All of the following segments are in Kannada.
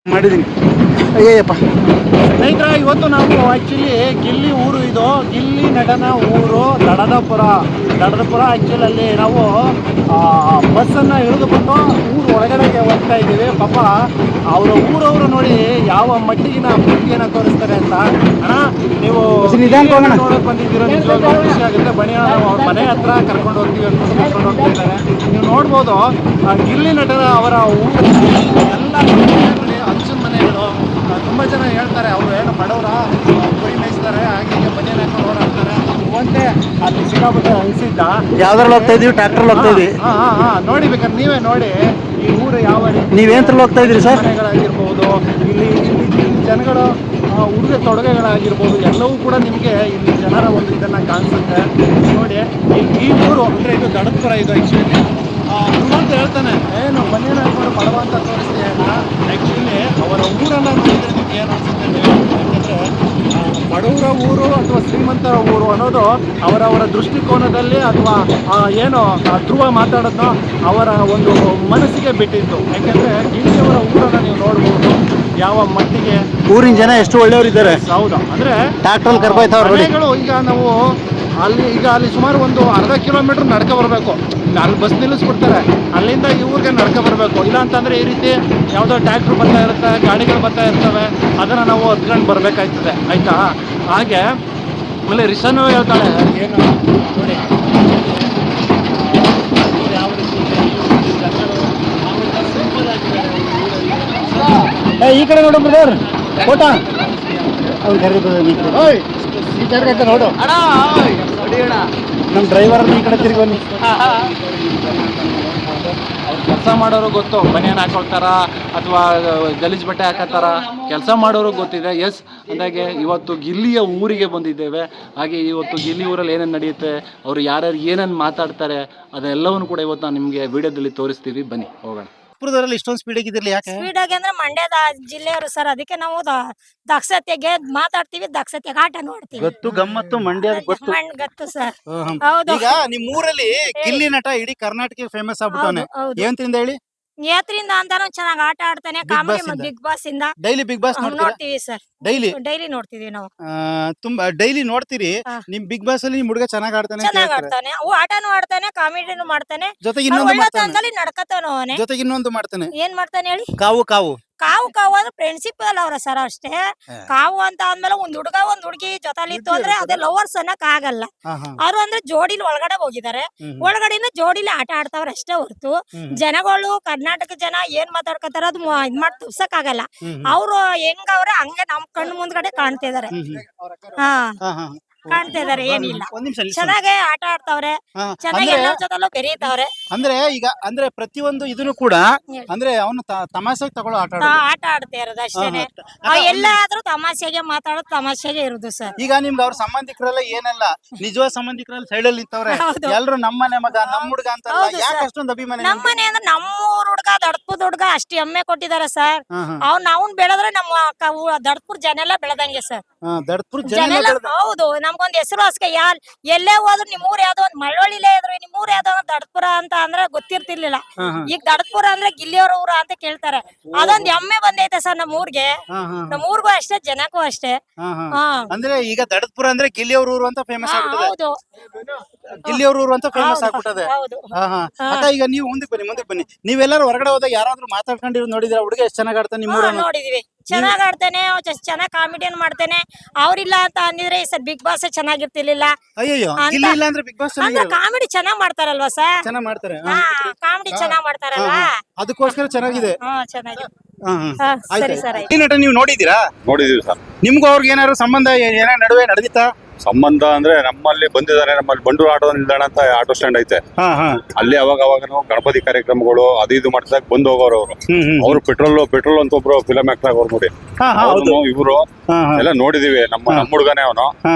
ಮಾಡಿದೀನಿ. ಅಯ್ಯಪ್ಪ ಸ್ನೇಹಿತರೆ, ಇವತ್ತು ನಾವು ಆ್ಯಕ್ಚುಲಿ ಗಿಲ್ಲಿ ಊರು ಇದು, ಗಿಲ್ಲಿ ನಟನ ಊರು ದಡದಪುರ. ಆ್ಯಕ್ಚುಲಿ ಅಲ್ಲಿ ನಾವು ಬಸ್ಸನ್ನು ಇಳಿದುಕೊಂಡು ಊರು ಒಳಗಡೆಗೆ ಹೋಗ್ತಾ ಇದ್ದೀವಿ. ಪಾಪ ಅವರ ಊರವರು ನೋಡಿ ಯಾವ ಮಟ್ಟಿಗಿನ ಪ್ರೀತಿಯನ್ನು ತೋರಿಸ್ತಾರೆ ಅಂತ. ಅಣ್ಣ, ನೀವು ನೋಡೋಕೆ ಬಂದಿದ್ದೀರೋ ನಿಜವಾಗ್ಲೂ ಖುಷಿ ಆಗುತ್ತೆ. ಬನ್ನಿ ಅಣ್ಣ, ನಾವು ಅವ್ರ ಮನೆ ಹತ್ರ ಕರ್ಕೊಂಡು ಹೋಗ್ತೀವಿ ಅಂತ ಕರ್ಕೊಂಡು ಹೋಗ್ತಾ ಇದ್ದಾರೆ. ನೀವು ನೋಡ್ಬೋದು ಗಿಲ್ಲಿ ನಟನ ಅವರ ಊರು ಎಲ್ಲ ಅಚ್ಚನ ಮನೆಗಳು. ತುಂಬ ಜನ ಹೇಳ್ತಾರೆ ಅವರು ಏನು ಬಡವರ, ಕುರಿ ಮೇಯಿಸ್ತಾರೆ, ಹಾಗೆ ಮನೇಲಿ ಹಾಕೊಂಡು ಓಡಾಡ್ತಾರೆ ಅಂತೆ. ಅಲ್ಲಿ ಸಿಕ್ಕಾಬಿಟ್ಟೆ ಅನಿಸಿದ್ದ. ಯಾವ್ದ್ರಲ್ಲಿ ಹೋಗ್ತಾ ಇದೀವಿ? ಟ್ರ್ಯಾಕ್ಟರ್ ಹೋಗ್ತಾ ಇದೀವಿ. ನೋಡಿ ಬೇಕಾದ್ರೆ ನೀವೇ ನೋಡಿ ಈ ಊರು ಯಾವ ರೀತಿ. ನೀವೇಂತರಲ್ಲಿ ಹೋಗ್ತಾ ಇದ್ರಿ ಸರ್? ಮನೆಗಳಾಗಿರ್ಬೋದು, ಇಲ್ಲಿ ಜನಗಳ ಉಡುಗೆ ತೊಡುಗೆಗಳಾಗಿರ್ಬೋದು, ಎಲ್ಲವೂ ಕೂಡ ನಿಮಗೆ ಇಲ್ಲಿ ಜನರ ಒಂದು ಇದನ್ನು ಕಾಣಿಸುತ್ತೆ. ನೋಡಿ ಈ ಊರು ಅಂದರೆ ಇದು ದಡದಪುರ. ಇದು ಆ್ಯಕ್ಚುಲಿ ಅಂತ ಹೇಳ್ತಾನೆ, ಏನು ಮನೇನ ಹಾಕೊಂಡು ಬಡವ ಅಂತ ತೋರಿಸ್ತೀಯ. ಆ್ಯಕ್ಚುಲಿ ಅವರ ಊರನ್ನು ನೋಡಿದ್ರೆ ನಿಮ್ಗೆ ಏನು ಅನಿಸುತ್ತೆ? ಯಾಕೆಂದರೆ ಬಡವರ ಊರು ಅಥವಾ ಶ್ರೀಮಂತರ ಊರು ಅನ್ನೋದು ಅವರವರ ದೃಷ್ಟಿಕೋನದಲ್ಲಿ ಅಥವಾ ಏನು ಧ್ರುವ ಮಾತಾಡೋದೋ ಅವರ ಒಂದು ಮನಸ್ಸಿಗೆ ಬಿಟ್ಟಿತ್ತು. ಯಾಕೆಂದರೆ ಇಲ್ಲಿಯವರ ಊರನ್ನು ನೀವು ನೋಡ್ಬೋದು ಯಾವ ಮಟ್ಟಿಗೆ. ಊರಿನ ಜನ ಎಷ್ಟು ಒಳ್ಳೆಯವರಿದ್ದಾರೆ. ಹೌದು, ಅಂದರೆ ಟ್ರ್ಯಾಕ್ಟರ್ ಕರ್ಕೊಯ್ತಾವ್ರು. ಈಗ ನಾವು ಅಲ್ಲಿ ಸುಮಾರು ಒಂದು ಅರ್ಧ ಕಿಲೋಮೀಟ್ರ್ ನಡ್ಕ ಬರಬೇಕು. ಅಲ್ಲಿ ಬಸ್ ನಿಲ್ಲಿಸ್ಬಿಡ್ತಾರೆ, ಅಲ್ಲಿಂದ ಈ ಊರಿಗೆ ನಡ್ಕ ಬರಬೇಕು. ಇಲ್ಲ ಅಂತಂದರೆ ಈ ರೀತಿ ಯಾವುದೋ ಟ್ರ್ಯಾಕ್ಟ್ರ್ ಬರ್ತಾ ಇರುತ್ತೆ, ಗಾಡಿಗಳು ಬರ್ತಾ ಇರ್ತವೆ, ಅದನ್ನು ನಾವು ಹತ್ಕೊಂಡು ಬರಬೇಕಾಯ್ತದೆ. ಆಯಿತಾ? ಹಾಗೆ ಆಮೇಲೆ ರಿಷನು ಹೇಳ್ತಾಳೆ, ಏನು ನೋಡಿ ಯಾವ ರೀತಿ ಸಿಂಪಲ್ ಆಗಿದ್ದಾರೆ ಈ ಕಡೆ ನೋಡು ಬ್ರದರ್, ಫೋಟೋ ನೋಡು. ನಮ್ಮ ಡ್ರೈವರ್ ಈ ಕಡೆ ತಿರುಗಿ ಕೆಲಸ ಮಾಡೋರು ಗೊತ್ತು, ಬನಿಯನ್ ಹಾಕೊಳ್ತಾರ ಅಥವಾ ಗಲೀಜ್ ಬಟ್ಟೆ ಹಾಕತ್ತಾರ. ಕೆಲಸ ಮಾಡೋರು ಗೊತ್ತಿದೆ. ಎಸ್ ಅಂದಾಗೆ ಇವತ್ತು ಗಿಲ್ಲಿಯ ಊರಿಗೆ ಬಂದಿದ್ದೇವೆ. ಹಾಗೆ ಇವತ್ತು ಗಿಲ್ಲಿ ಊರಲ್ಲಿ ಏನೇನು ನಡೆಯುತ್ತೆ, ಅವರು ಯಾರ್ಯಾರು ಏನೇನು ಮಾತಾಡ್ತಾರೆ, ಅದೆಲ್ಲವನ್ನು ಕೂಡ ಇವತ್ತು ನಾನು ನಿಮಗೆ ವಿಡಿಯೋದಲ್ಲಿ ತೋರಿಸ್ತೀವಿ. ಬನ್ನಿ ಹೋಗೋಣ. ಇಷ್ಟೊಂದು ಸ್ಪೀಡ್ ಆಗಿದ್ದಿರಲಿ ಯಾಕೆ? ಸ್ಪೀಡ್ ಆಗಿ ಅಂದ್ರೆ ಮಂಡ್ಯದ ಜಿಲ್ಲೆಯವರು ಸರ್, ಅದಕ್ಕೆ ನಾವು ದಕ್ಷತೆಗೆ ಮಾತಾಡ್ತೀವಿ, ದಕ್ಷತೆಗೆ ಆಟ ನೋಡ್ತೀವಿ. ಗೊತ್ತು, ಗಮ್ಮತ್ತು, ಮಂಡ್ಯ ಗೊತ್ತು ಗೊತ್ತು ಸರ್. ಹೌದು. ಈಗ ನಿಮ್ ಊರಲ್ಲಿ ಗಿಲ್ಲಿ ನಟ ಇಡೀ ಕರ್ನಾಟಕ ಫೇಮಸ್ ಆಗ್ಬಿಟ್ಟವನೆ. ಏಂತ್ರಿಂದ ಹೇಳಿ? ನೇತ್ರಿಂದ ಅಂತಾನು ಚೆನ್ನಾಗಿ ಆಟ ಆಡ್ತಾನೆ. ಕಾಮಿಡಿ ಬಿಗ್ ಬಾಸ್ ಇಂದ ಡೈಲಿ ಬಿಗ್ ಬಾಸ್ ನೋಡ್ತೀವಿ ಸರ್. ಡೈಲಿ ನೋಡ್ತೀವಿ ನಾವು. ತುಂಬಾ ಡೈಲಿ ನೋಡ್ತೀರಿ. ನಿಮ್ ಬಿಗ್ ಬಾಸ್ ಅಲ್ಲಿ ನಿಮ್ ಹುಡುಗ ಚೆನ್ನಾಗಿ ಆಡ್ತಾನೆ. ಚೆನ್ನಾಗಿ ಆಡ್ತಾನೆ, ಆಟನು ಆಡ್ತಾನೆ, ಕಾಮಿಡಿನು ಮಾಡ್ತಾನೆ, ಜೊತೆಗೆ ಇನ್ನೊಂದು ಮಾಡ್ತಾನೆ. ನಡ್ಕತಾನ ಅವನೇ. ಜೊತೆಗೆ ಇನ್ನೊಂದು ಮಾಡ್ತಾನೆ. ಏನ್ ಮಾಡ್ತಾನೆ ಹೇಳಿ? ಕಾವು ಕಾವು ಕಾವು ಅಂದ್ರೆ ಪ್ರಿನ್ಸಿಪಲ್ ಅವ್ರ ಸರ್ ಅಷ್ಟೇ. ಕಾವು ಅಂತ ಅಂದ್ಮೇಲೆ ಒಂದ್ ಹುಡುಗ ಒಂದ್ ಹುಡುಗಿ ಜೊತೆಲಿ ಇತ್ತು ಅಂದ್ರೆ ಅದೇ ಲವರ್ಸ್ ಅನ್ನಕ್ ಆಗಲ್ಲ. ಅವ್ರು ಅಂದ್ರೆ ಜೋಡಿಲಿ ಒಳಗಡೆ ಹೋಗಿದ್ದಾರೆ, ಒಳಗಡೆಯಿಂದ ಜೋಡಿಲಿ ಆಟ ಆಡ್ತಾವ್ರ ಅಷ್ಟೇ ಹೊರತು ಜನಗಳು ಕರ್ನಾಟಕ ಜನ ಏನ್ ಮಾತಾಡ್ಕತಾರ ಅದು ಇದ್ ಮಾಡಿ ತುರ್ಸಕ್ ಆಗಲ್ಲ. ಅವ್ರು ಹೆಂಗವ್ರೆ ಹಂಗೆ ನಮ್ ಕಣ್ಣು ಮುಂದ್ಗಡೆ ಕಾಣ್ತಿದಾರೆ. ಕಾಣ್ತಾ ಇದಾರೆ, ಏನಿಲ್ಲ. ಚೆನ್ನಾಗಿ ಆಟ ಆಡ್ತಾವ್ರೆ, ಚೆನ್ನಾಗಿ ಎಲ್ಲರ ಜೊತೆಲೂ ಬೆರೀತಾವ್ರೆ. ಅಂದ್ರೆ ಈಗ ಅಂದ್ರೆ ಪ್ರತಿಯೊಂದು ಇದನ್ನು ಕೂಡ ಅಂದ್ರೆ ಅವನು ತಮಾಷೆಗೆ ತಗೊಳ್ಳೋ ಆಟ ಆಡ್ತಾ ಇರೋದು ಅಷ್ಟೇನೆ. ಎಲ್ಲಾದ್ರೂ ತಮಾಷೆಗೆ ಮಾತಾಡೋದು, ತಮಾಷೆಗೆ ಇರುದು ಸರ್. ಈಗ ನಿಮ್ಗೆ ಅವ್ರ ಸಂಬಂಧಿಕರೆಲ್ಲ ಏನಲ್ಲ, ನಿಜವಾದ ಸಂಬಂಧಿಕರಲ್ಲಿ ಸೈಡ್ ಅಲ್ಲಿ ನಿಂತವ್ರೆ. ಎಲ್ರು ನಮ್ಮನೆ ಮಗ, ನಮ್ಮ ಹುಡುಗ ಅಂತ. ಯಾಕೆ ಅಷ್ಟೊಂದು ಅಭಿಮಾನ? ನಮ್ಮನೆ ಅಂದ್ರೆ ನಮ್ಮೂರ್ ಹುಡ್ಗ, ದಡ್ಪುರ್ ಹುಡ್ಗ ಅಷ್ಟ್ ಎಮ್ಮೆ ಕೊಟ್ಟಿದಾರೆ ಸರ್. ಅವ್ನ್ ಬೆಳೆದ್ರೆ ನಮ್ಮ ದಡ್ಪುರ್ ಜನ ಎಲ್ಲ ಬೆಳೆದಂಗೆ ಸರ್. ದಡ್ಪುರ್ ಜನ ಹೌದು. ನಮ್ಗೊಂದ್ ಹೆಸರು ಅಸ್ಕ ಎಲ್ಲೇ ಹೋದ್ರು ನಿಮ್ಮೂರ್ ಯಾವ್ದೋ ಒಂದ್ ಮಳವಳ್ಳಿಲೇ ಇದ್ರು ನಿಮ್ಮೂರ್ ಯಾವ್ದೋ ದಡ್ಪುರ ಅಂತ ಅಂದ್ರೆ ಗೊತ್ತಿರ್ತಿರ್ಲಿಲ್ಲ. ಈಗ ದಡ್ಪುರ ಅಂದ್ರೆ ಗಿಲ್ಲಿಯವರ ಊರ ಅಂತ ಕೇಳ್ತಾರೆ. ಅದೊಂದ್ ಎಮ್ಮೆ ಬಂದೈತೆ ಸರ್ ನಮ್ಮ ಊರ್ಗೆ. ನಮ್ಮ ಊರ್ಗೂ ಅಷ್ಟೇ, ಜನಕ್ಕೂ ಅಷ್ಟೇ. ಅಂದ್ರೆ ಈಗ ದಡದ್ಪುರ ಅಂದ್ರೆ ಗಿಲ್ಲಿಯವ್ರ ಊರು ಅಂತ ಫೇಮಸ್ ಆಗ್ಬಿಟ್ಟಿದೆ. ಹೌದು, ಗಿಲ್ಲಿಯವ್ರ ಊರು ಅಂತ ಫೇಮಸ್ ಆಗ್ಬಿಟ್ಟದೆ. ಈಗ ನೀವು ಮುಂದಕ್ಕೆ ಬನ್ನಿ. ನೀವೆಲ್ಲರೂ ಹೊರಗಡೆ ಹೋದಾಗ ಯಾರಾದ್ರೂ ಮಾತಾಡ್ಕೊಂಡಿರೋ ನೋಡಿದ್ರ? ಹುಡುಗ ಎಷ್ಟು ಚೆನ್ನಾಗ್ ಆಡ್ತಾನೆ ನಿಮ್ಮ ಊರನ್ನ? ನೋಡಿದೀವಿ, ಚೆನ್ನಾಗ್ ಆಡ್ತಾನೆ, ಚೆನ್ನಾಗ್ ಕಾಮಿಡಿಯನ್ ಮಾಡ್ತಾನೆ. ಅವ್ರಿಲ್ಲ ಅಂತ ಅಂದಿದ್ರೆ ಈ ಸರ್ ಬಿಗ್ ಬಾಸ್ ಚೆನ್ನಾಗಿರ್ತಿರ್ಲಿಲ್ಲ. ಅಯ್ಯೋ, ಗಿಲ್ಲಿ ಇಲ್ಲ ಅಂದ್ರೆ ಬಿಗ್ ಬಾಸ್ ಕಾಮಿಡಿ ಚೆನ್ನಾಗ್ ಮಾಡ್ತಾರಲ್ವಾ ಸರ್? ಚೆನ್ನಾಗ್ ಮಾಡ್ತಾರೆ. ಕಾಮಿಡಿ ಚೆನ್ನಾಗ್ ಮಾಡ್ತಾರಲ್ವಾ, ಅದಕ್ಕೋಸ್ಕರ ಚೆನ್ನಾಗಿದೆ. ಚೆನ್ನಾಗಿ. ಸರಿ ಸರ್. ಈ ನಟ ನೀವು ನೋಡಿದೀರಾ? ನೋಡಿದೀವಿ ಸರ್. ನಿಮ್ಗೂ ಅವ್ರಿಗೆ ಏನಾದ್ರು ಸಂಬಂಧ ಏನಾರ ನಡುವೆ ನಡೆದಿತ್ತಾ? ಸಂಬಂಧ ಅಂದ್ರೆ ನಮ್ಮಲ್ಲಿ ಬಂದಿದ್ದಾರೆ. ನಮ್ಮಲ್ಲಿ ಬಂಡೂರು ಆಟೋ ನಿಲ್ದಾಣ ಅಂತ ಆಟೋ ಸ್ಟ್ಯಾಂಡ್ ಐತೆ. ಅಲ್ಲಿ ಅವಾಗ ಗಣಪತಿ ಕಾರ್ಯಕ್ರಮಗಳು ಅದು ಇದು ಮಾಡ್ದಾಗ ಬಂದು ಹೋಗೋರು ಅವರು. ಪೆಟ್ರೋಲ್ ಅಂತ ಒಬ್ರು ಫಿಲಂ ಆಕ್ಟರ್ ಆಗೋರು ನೋಡಿ. ಇವರು ಎಲ್ಲ ನೋಡಿದೀವಿ. ನಮ್ಮ ಹುಡುಗನೇ ಅವನು.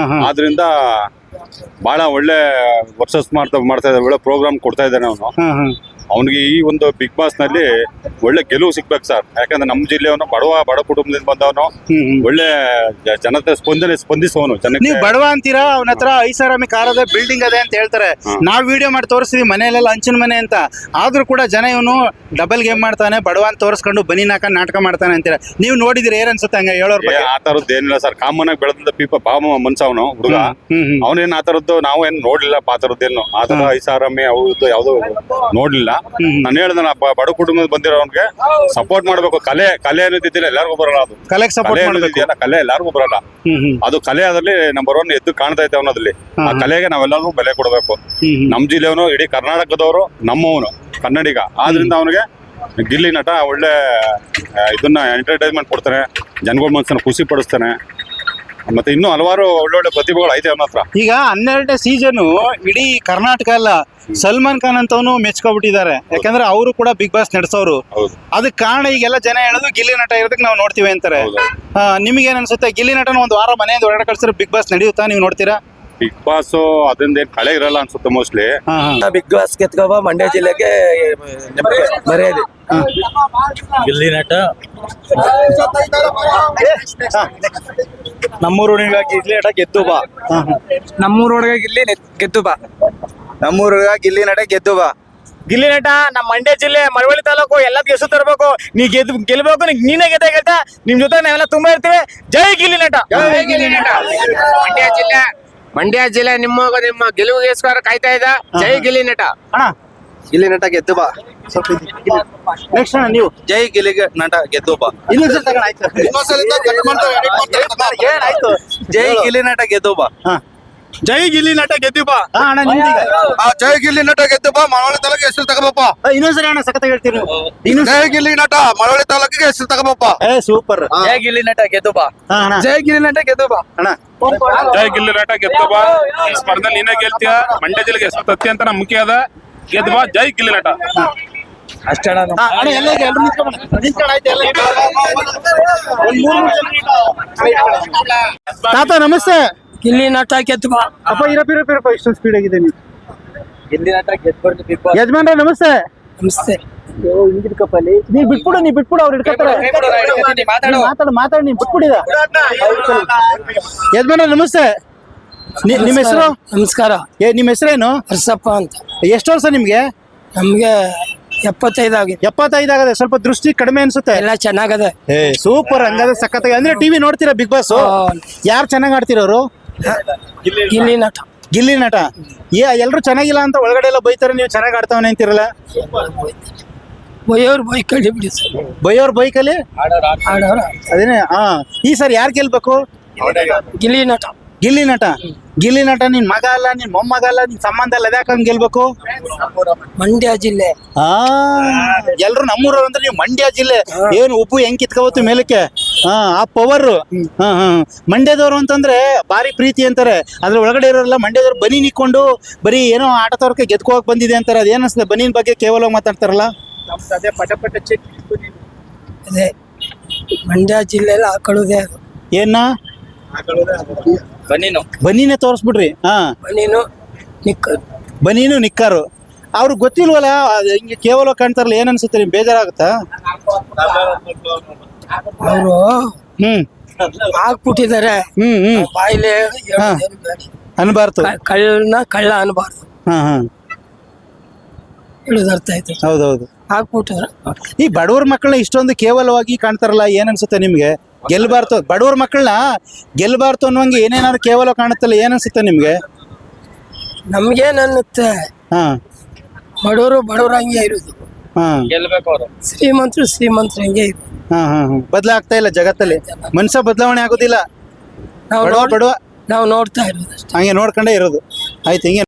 ಆದ್ರಿಂದ ಬಹಳ ಒಳ್ಳೆ ವರ್ಸಸ್ ಮಾಡ್ತಾ ಇದ್ದಾರೆ, ಒಳ್ಳೆ ಪ್ರೋಗ್ರಾಮ್ ಕೊಡ್ತಾ ಇದ್ದಾನೆ ಅವನು. ಅವನಿಗೆ ಈ ಒಂದು ಬಿಗ್ ಬಾಸ್ ನಲ್ಲಿ ಒಳ್ಳೆ ಗೆಲುವು ಸಿಗ್ಬೇಕು ಸರ್. ಯಾಕಂದ್ರೆ ನಮ್ಮ ಜಿಲ್ಲೆಯವನು ಬಡ ಕುಟುಂಬದಿಂದ ಬಂದವನು. ಒಳ್ಳೆ ಜನತೆ ಸ್ಪಂದಿಸುವವನು. ನೀವು ಬಡವ ಅಂತೀರಾ ಅವನ ಹತ್ರ ಐಷಾರಾಮಿ ಕಾರ್ ಅದೇ ಬಿಲ್ಡಿಂಗ್ ಅದೇ ಅಂತ ಹೇಳ್ತಾರೆ. ನಾವ್ ವಿಡಿಯೋ ಮಾಡಿ ತೋರಿಸ್ತೀವಿ ಮನೆಯಲ್ಲೆಲ್ಲ ಹಂಚಿನ ಮನೆ ಅಂತ, ಆದ್ರೂ ಕೂಡ ಜನ ಇವನು ಡಬಲ್ ಗೇಮ್ ಮಾಡ್ತಾನೆ, ಬಡವ ಅಂತ ತೋರಿಸ್ಕೊಂಡು ಬನೀನ್ ಹಾಕೊಂಡು ನಾಟಕ ಮಾಡ್ತಾನೆ ಅಂತೀರಾ. ನೀವು ನೋಡಿದಿರಿ ಏನ್ ಅನ್ಸುತ್ತೆ ಹಂಗ ಹೇಳೋರ್ ಬಗ್ಗೆ? ಆ ತರದ್ದು ಏನಿಲ್ಲ ಸರ್, ಕಾಮನ್ ಆಗಿ ಬೆಳೆದ ಪಾಪ ಮನ್ಸ ಅವನು ಹುಡುಗ, ಅವನೇನ್ ಆ ತರದ್ದು ನಾವೇನ್ ನೋಡ್ಲಿಲ್ಲ. ಆ ತರದ್ದೇನು ಆ ತರ ಐಷಾರಾಮಿ ಅವ್ರದ್ದು ಯಾವ್ದು ನೋಡ್ಲಿಲ್ಲ. ನಾನು ಹೇಳ್ದೆ ಬಡ ಕುಟುಂಬದ ಬಂದಿರೋನ್ಗೆ ಸಪೋರ್ಟ್ ಮಾಡ್ಬೇಕು. ಕಲೆ ಅನ್ನೋದಿದ್ದಿಲ್ಲ ಎಲ್ಲಾರ್ಗೂ ಬರಲ್ಲ. ಅದು ಕಲೆಗೆ ಸಪೋರ್ಟ್ ಮಾಡಬೇಕು. ಕಲೆ ಎಲ್ಲಾರ್ಗೂ ಬರಲ್ಲ. ಅದು ಕಲೆ ಅದ್ರಲ್ಲಿ ನಂಬರ್ 1 ಎದ್ದು ಕಾಣ್ತಾ ಐತೆ ಅನ್ನೋದ್ರಲ್ಲಿ. ಆ ಕಲೆಗೆ ನಾವೆಲ್ಲರೂ ಬೆಲೆ ಕೊಡ್ಬೇಕು. ನಮ್ ಜಿಲ್ಲೆಯವನು, ಇಡೀ ಕರ್ನಾಟಕದವರು, ನಮ್ಮವನು ಕನ್ನಡಿಗ, ಆದ್ರಿಂದ ಅವನಿಗೆ ಗಿಲ್ಲಿ ನಟ ಒಳ್ಳೆ ಇದನ್ನ ಎಂಟರ್ಟೈನ್ಮೆಂಟ್ ಕೊಡ್ತಾನೆ, ಜನಗಳ ಮನಸ್ಸನ್ನ ಖುಷಿ ಪಡಿಸ್ತಾನೆ. ಮತ್ತೆ ಇನ್ನೂ ಹಲವಾರು ಒಳ್ಳೊಳ್ಳೆ ಪ್ರತಿಭೆಗಳು ಐತೆ ಅವನ ಹತ್ರ. ಈಗ 12ನೇ ಸೀಸನ್ ಇಡೀ ಕರ್ನಾಟಕ ಅಲ್ಲ, ಸಲ್ಮಾನ್ ಖಾನ್ ಅಂತವನು ಮೆಚ್ಕೊಬಿಟ್ಟಿದ್ದಾರೆ. ಯಾಕಂದ್ರೆ ಅವರು ಕೂಡ ಬಿಗ್ ಬಾಸ್ ನಡೆಸೋರು. ಅದಕ್ಕೆ ಕಾರಣ ಈಗೆಲ್ಲ ಜನ ಹೇಳೋದು ಗಿಲ್ಲಿ ನಟ ಇರೋದಕ್ಕೆ ನಾವು ನೋಡ್ತೀವಿ ಅಂತಾರೆ. ನಿಮ್ಗೇನ್ ಅನ್ಸುತ್ತೆ? ಗಿಲ್ಲಿ ನಟನ ಒಂದು ವಾರ ಮನೆಯಿಂದ ಹೊರಗಡೆ ಕಳ್ಸಿದ್ರೆ ಬಿಗ್ ಬಾಸ್ ನಡೆಯುತ್ತಾ? ನೀವು ನೋಡ್ತೀರಾ? ಬಿಗ್ ಬಾಸ್ ಅದರಿಂದ ಕಳೆ ಇರಲ್ಲ ಅನ್ಸುತ್ತೆ ಮೋಸ್ಟ್ಲಿ. ಬಿಗ್ ಬಾಸ್ ಗೆದ್ಕೊಬ ಮಂಡ್ಯ ಜಿಲ್ಲೆಗೆ ಮರ್ಯಾದೆ. ಗಿಲ್ಲಿ ನಟ ನಮ್ಮೂರೊಳಗ ಗಿಲ್ಲಿ ನಟ ಗೆದ್ದು ಬಾ. ನಮ್ಮೂರೊಳಗ ಗಿಲ್ಲಿ ಗೆದ್ದು ಬಾ. ನಮ್ಮೂರೊಳಗ ಗಿಲ್ಲಿ ನಟ ಗೆದ್ದು ಬಾ. ಗಿಲ್ಲಿ ನಟ ನಮ್ಮ ಮಂಡ್ಯ ಜಿಲ್ಲೆ ಮಳವಳ್ಳಿ ತಾಲೂಕು ಎಲ್ಲ ಹೆಸರು ತರಬೇಕು. ನೀ ಗೆಲ್ಬೇಕು, ನೀನೇ ಗೆದ್ದ ನಿಮ್ ಜೊತೆ ನಾವೆಲ್ಲ ತುಂಬಾ ಇರ್ತೀವಿ. ಜೈ ಗಿಲ್ಲಿ ನಟ. ಜೈ ಗಿಲ್ಲಿ ನಟ. ಮಂಡ್ಯ ಜಿಲ್ಲೆ ನಿಮ್ಮ ಗೆಲುವಿಗೋಸ್ಕರ ಕಾಯ್ತಾ ಇದ್ದ. ಜೈ ಗಿಲ್ಲಿ ನಟ. ಗಿಲ್ಲಿ ನಟ ಗೆದ್ದು ಬಾ. ನೆಕ್ಸ್ಟ್ ನೀವು ಜೈ ಗಿಲ್ಲಿ ನಟ ಗೆದ್ದು ಬಾ. ಏನಾಯ್ತು? ಜೈ ಗಿಲ್ಲಿ ನಟ ಗೆದ್ದು ಬಾ. ಜೈ ಗಿಲ್ಲಿ ನಟ ಗೆದ್ದು ಬಾ. ಅಣ್ಣ ನಿಮ್ದೀಗ ಜೈ ಗಿಲ್ಲಿ ನಟ ಗೆದ್ದು ಬಾ. ಮಳವಳ್ಳಿ ತಾಲೂಕಿಗೆ ಹೆಸರು ತಗೋಬಪ್ಪ. ಇನ್ನೊಂದ್ಸರಿ ಅಣ್ಣ ಸಖತ್ ಹೇಳ್ತೀರಿ ನೀವು. ಜೈ ಗಿಲ್ಲಿ ನಟ ಮಳವಳ್ಳಿ ತಾಲೂಕಿಗೆ ಹೆಸರು ತಗೋಬಪ್ಪ. ಸೂಪರ್. ಜೈ ಗಿಲ್ಲಿ ನಟ ಗೆದ್ದು ಬಾ. ಅಣ್ಣ ಜೈ ಗಿಲ್ಲಿ ನಟ ಗೆದ್ದು ಬಾ. ಅಣ್ಣ ಜೈ ಗಿಲ್ಲಿ ನಟ ಗೆದ್ದು ಬಾ. ಈ ಸ್ಪರ್ಧೆಯಲ್ಲಿ ನೀನೇ ಗೆಲ್ತೀಯ. ಮಂಡ್ಯ ಜಿಲ್ಲೆಗೆ ಹೆಸರು ತತ್ತಿ ಅಂತ ನಮ್ ಮುಖ್ಯ ಅದ. ಗೆದ್ದು ಬಾ. ಜೈ ಗಿಲ್ಲಿ ನಟ. ಅಷ್ಟೇ ಅಣ್ಣ. ಅಣ್ಣ ಎಲ್ಲ ಈಗ ಎಲ್ರು ನಿಂತ್ಕೊಂಡು ಆಯ್ತು ಎಲ್ಲ. ಒಂದ್ 3 ನಿಮಿಷ. ತಾತ ನಮಸ್ತೆ. ಗಿಲ್ಲಿ ನಟ ಗೆದ್ದು ಬಾ. ಅಪ್ಪ ಇರಪ್ಪ ಇಷ್ಟೊಂದು ಸ್ಪೀಡ್ ಆಗಿದೆ ನೀವು. ಗಿಲ್ಲಿ ನಟ ಗೆದ್ದು ಬಿಗ್ ಬಾಸ್. ಯಜಮಾನ್ರೆ ನಮಸ್ತೆ. ನಮಸ್ತೆ. ನೀವ್ ಬಿಟ್ಬಿಡು ಅವ್ರು ಹಿಡ್ಕೊತಾರೆ. ಮಾತಾಡಿ ನೀವ್ ಬಿಟ್ಬಿಡಿದ. ಯಜಮಾನ್ರೆ ನಮಸ್ತೆ. ನಿಮ್ಮ ಹೆಸರು? ನಮಸ್ಕಾರ. ನಿಮ್ಮ ಹೆಸರೇನು? ಹರ್ಷಪ್ಪ ಅಂತ. ಎಷ್ಟು ವರ್ಷ ನಿಮ್ಗೆ? ನಮ್ಗೆ 75 ಆಗಿದೆ. 75 ಆಗದೆ. ಸ್ವಲ್ಪ ದೃಷ್ಟಿ ಕಡಿಮೆ ಅನ್ಸುತ್ತೆ. ಎಲ್ಲ ಚೆನ್ನಾಗದೆ. ಸೂಪರ್. ಹಂಗಾದ್ರೆ ಸಖತ್ತಾಗಿ. ಅಂದ್ರೆ ಟಿವಿ ನೋಡ್ತೀರಾ ಬಿಗ್ ಬಾಸ್? ಯಾರು ಚೆನ್ನಾಗ್ ಆಡ್ತಿರೋರು? ಗಿಲ್ಲಿ ನಟ. ಗಿಲ್ಲಿ ನಟ. ಎಲ್ರು ಚೆನ್ನಾಗಿಲ್ಲ ಅಂತ ಒಳಗಡೆ ಎಲ್ಲ ಬೈತಾರೆ, ನೀವು ಚೆನ್ನಾಗ್ ಆಡ್ತಾವನೆ ಅಂತಿರಲ್ಲ. ಬೈಯೋರ್ ಬೈಕಲ್ಲಿ ಬಿಡಿ ಸರ್. ಬೈಯೋರ್ ಬೈಕಲ್ಲಿ ಆಡೋರ. ಅದೇನೆ. ಈ ಸರ್ ಯಾರು ಗೆಲ್ಬೇಕು? ಗಿಲ್ಲಿ ನಟ. ಗಿಲ್ಲಿ ನಟ. ಗಿಲ್ಲಿ ನಟ ನಿನ್ ಮಗ ಅಲ್ಲ, ನಿನ್ ಮೊಮ್ಮಗ ಅಲ್ಲ, ನಿನ್ ಸಂಬಂಧ ಅಲ್ಲ, ಅದ್ಯಾಕಂಗ್ ಗೆಲ್ಬೇಕು? ಮಂಡ್ಯ ಜಿಲ್ಲೆ. ಎಲ್ರು ನಮ್ಮೂರವ್ರು ಅಂದ್ರೆ ನೀವು ಮಂಡ್ಯ ಜಿಲ್ಲೆ. ಏನು ಉಪ್ಪು ಹೆಂಗ್ ಕಿತ್ಕೋಬಹುದು ಮೇಲಕ್ಕೆ. ಆ ಪವರ್. ಮಂಡ್ಯದವ್ರು ಅಂತಂದ್ರೆ ಭಾರಿ ಪ್ರೀತಿ ಅಂತಾರೆ. ಅದ್ರ ಒಳಗಡೆ ಇರೋರೆಲ್ಲ ಮಂಡ್ಯದವ್ರು ಬನಿ ನಿಕ್ಕೊಂಡು ಬರೀ ಏನೋ ಆಟ ತೋರ್ಕೆ ಗೆದ್ಕೋಕ್ ಬಂದಿದೆ ಅಂತಾರೆ. ಅದೇನ್ ಅನ್ಸುತ್ತೆ? ಬನಿನ್ ಬಗ್ಗೆ ಕೇವಲ ಮಾತಾಡ್ತಾರಲ್ಲ. ಅದೇ ಮಂಡ್ಯ ಜಿಲ್ಲೆಯಲ್ಲಿ ಹಾಕೊಳ್ಳೋದೇ ಅದು. ಏನ ಬನೀನೇ ತೋರಿಸ್ಬಿಡ್ರಿ. ಬನೀನು ನಿಕ್ಕರು. ಬನೀನು ನಿಕ್ಕಾರು. ಅವ್ರಿಗೆ ಗೊತ್ತಿಲ್ವಲ್ಲ, ಹಿಂಗೆ ಕೇವಲ ಕಾಣ್ತಾರಲ್ಲ. ಏನ್ ಅನ್ಸುತ್ತೆ? ನಿಮ್ ಬೇಜಾರಾಗುತ್ತಾ? ಅವರು ಹಾಕ್ಬಿಟ್ಟಿದ್ದಾರೆ. ಬಾಯಿಲೆ ಅನ್ಬಾರ್ದು. ಕಳ್ಳ ಅನ್ಬಾರ್ದು. ಹೇಳುದು ಅರ್ಥ ಆಯ್ತು. ಹೌದೌದು. ಹಾಕ್ಬಿಟ್ಟಾರ. ಈ ಬಡವ್ರ ಮಕ್ಕಳನ್ನ ಇಷ್ಟೊಂದು ಕೇವಲವಾಗಿ ಕಾಣ್ತಾರಲ್ಲ, ಏನ್ ಅನ್ಸುತ್ತೆ ನಿಮ್ಗೆ? ಗೆಲ್ಬಾರ್ದು ಬಡವ್ರ ಮಕ್ಕಳನ್ನ ಗೆಲ್ಬಾರ್ದು ಅನ್ನುವಂಗೆ ಏನೇನಾದ್ರು ಕೇವಲ ಕಾಣುತ್ತಲ್ಲ, ಏನ್ ಅನ್ಸುತ್ತೆ ನಿಮ್ಗೆ? ನಮ್ಗೇನ್ ಅನ್ನುತ್ತೆ? ಬಡವರು ಹಂಗೆ ಇರುದು. ಶ್ರೀಮಂತರು ಹಂಗೆ ಇರುದು. ಬದಲಾಗ್ತಾ ಇಲ್ಲ ಜಗತ್ತಲ್ಲಿ. ಮನುಷ್ಯ ಬದಲಾವಣೆ ಆಗೋದಿಲ್ಲ. ನಾವು ಬಡವ ನಾವು ನೋಡ್ತಾ ಇರೋದು ಹಂಗೆ ನೋಡ್ಕೊಂಡೇ ಇರೋದು. ಆಯ್ತು. ಹಿಂಗೆ